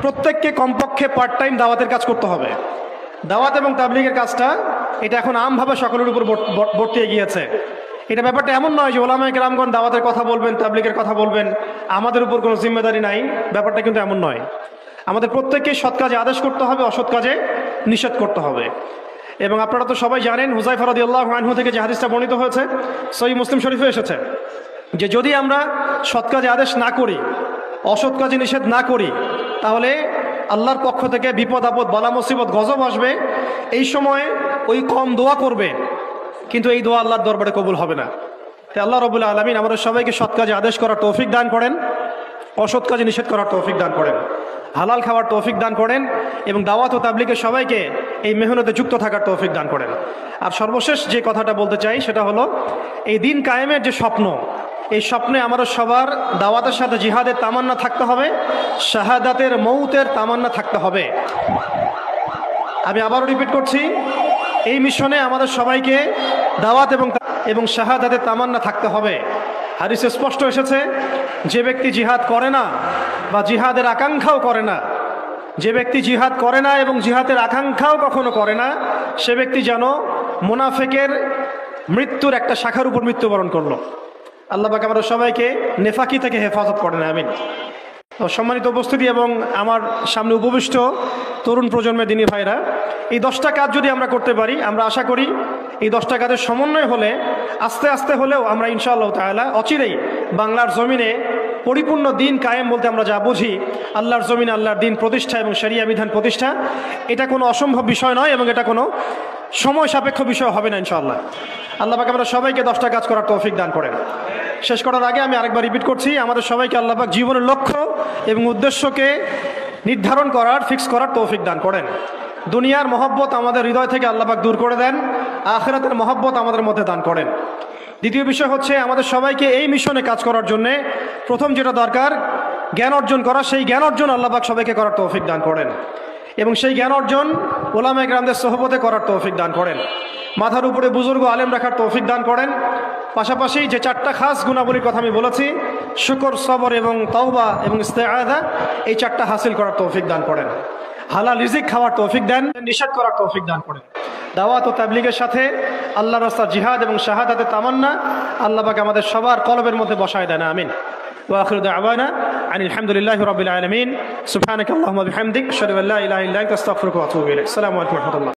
প্রত্যেককে কমপক্ষে part time দাওয়াতের কাজ করতে হবে। দাওয়াত এবং তাবলীগের কাজটা এটা এখন আমভাবে সকলের উপর বর্তিয়ে গিয়েছে। এটা ব্যাপারটা এমন নয় যে ওলামায়ে কেরামগণ দাওয়াতের কথা বলবেন, তাবলীগের কথা বলবেন, আমাদের উপর কোনো জিম্মেদারি নাই, ব্যাপারটা কিন্তু এমন নয়। আমাদের প্রত্যেককে সৎ কাজে আদেশ করতে হবে, অসৎ কাজে নিষেধ করতে হবে। এবং আপনারা তো সবাই জানেন, হুযায়ফা রাদিয়াল্লাহু আনহু থেকে যে হাদিসটা বর্ণিত হয়েছে সহিহ মুসলিম শরীফে এসেছে, যে যদি আমরা সৎ কাজে আদেশ না করি, অসৎ কাজে নিষেধ না করি, তাহলে আল্লাহর পক্ষ থেকে বিপদ আপদ, বালা মুসিবত, গজব আসবে। এই সময় ওই কম দোয়া করবে, কিন্তু এই দোয়া আল্লাহর দরবারে কবুল হবে না। তাই আল্লাহ রাব্বুল আলামিন আমাদের সবাইকে সৎ কাজে আদেশ করার তৌফিক দান করেন, অসৎ কাজে নিষেধ করার তৌফিক দান করেন, হালাল খাওয়ার তৌফিক দান করেন, এবং দাওয়াত ও তাবলীগের সবাইকে এই মেহনতে যুক্ত থাকার তৌফিক দান করেন। আর সর্বশেষ যে কথাটা বলতে চাই সেটা হলো, এই দিন কায়েমের যে স্বপ্ন, এই স্বপ্নে আমাদের সবার দাওয়াতের সাথে জিহাদের তামান্না থাকতে হবে, শাহাদাতের মৌতের তামান্না থাকতে হবে। আমি আবারও রিপিট করছি, এই মিশনে আমাদের সবাইকে দাওয়াত এবং শাহাদাতের তামান্না থাকতে হবে। হাদিসে স্পষ্ট এসেছে, যে ব্যক্তি জিহাদ করে না বা জিহাদের আকাঙ্ক্ষাও করে না, যে ব্যক্তি জিহাদ করে না এবং জিহাদের আকাঙ্ক্ষাও কখনো করে না, সে ব্যক্তি যেন মুনাফিকের মৃত্যুর একটা শাখার উপর মৃত্যুবরণ করলো। আল্লাহ পাক আমাদের সবাইকে নেফাকি থেকে হেফাজত করেন, আমিন। সম্মানিত উপস্থিতি এবং আমার সামনে উপবিষ্ট তরুণ প্রজন্মের দিনী ভাইরা, এই 10টা কাজ যদি আমরা করতে পারি, আমরা আশা করি এই 10টা কাজের সমন্বয় হলে আস্তে আস্তে হলেও আমরা ইনশাআল্লাহ তাআলা অচিরেই বাংলার জমিনে পরিপূর্ণ দিন কায়েম বলতে আমরা যা বুঝি, আল্লাহর জমিনে আল্লাহর দিন প্রতিষ্ঠা এবং শরিয়া বিধান প্রতিষ্ঠা, এটা কোনো অসম্ভব বিষয় নয় এবং এটা কোনো সময় সাপেক্ষ বিষয় হবে না ইনশাআল্লাহ। আল্লাহ পাক আমরা সবাইকে 10টা কাজ করার তৌফিক দান করেন। শেষ করার আগে আমি আরেকবার রিপিট করছি, আমাদের সবাইকে আল্লাহ পাক জীবনের লক্ষ্য এবং উদ্দেশ্যকে নির্ধারণ করার, ফিক্স করার তৌফিক দান করেন। দুনিয়ার মহব্বত আমাদের হৃদয় থেকে আল্লাহ পাক দূর করে দেন, আখিরাতের মহব্বত আমাদের মধ্যে দান করেন। দ্বিতীয় বিষয় হচ্ছে, আমাদের সবাইকে এই মিশনে কাজ করার জন্যে প্রথম যেটা দরকার, জ্ঞান অর্জন করা। সেই জ্ঞান অর্জন আল্লাহ পাক সবাইকে করার তৌফিক দান করেন এবং সেই জ্ঞান অর্জন উলামায়ে কেরামদের সোহবতে করার তৌফিক দান করেন। মাথার উপরে বুজুর্গ আলেম রাখার তৌফিক দান করেন। পাশাপাশি যে 4টা খাস গুণাবলীর কথা আমি বলেছি, শুকর, সবর এবং তাওবা এবং ইস্তেআযা, এই 4টা হাসিল করার তৌফিক দান করেন। হালাল রিজিক খাওয়ার তৌফিক দেন, নিষেধ করার তৌফিক দান করেন। দাওয়াত ও তাবলীগের সাথে আল্লাহর রাস্তার জিহাদ এবং শাহাদাতের তামান্না আল্লাহ পাক আমাদের সবার কলবের মধ্যে বসায় দেন, আমিন। ওয়া আখিরু দাওয়ানা আনিল হামদুলিল্লাহি রাব্বিল আলামিন। সুবহানাকাল্লাহুম্মা বিহামদিক, আশহাদু আল্লা ইলাহা ইল্লা আনতা, আস্তাগফিরুকা ওয়া আতুবু ইলাইক। আসসালামু আলাইকুম ওয়া রাহমাতুল্লাহ।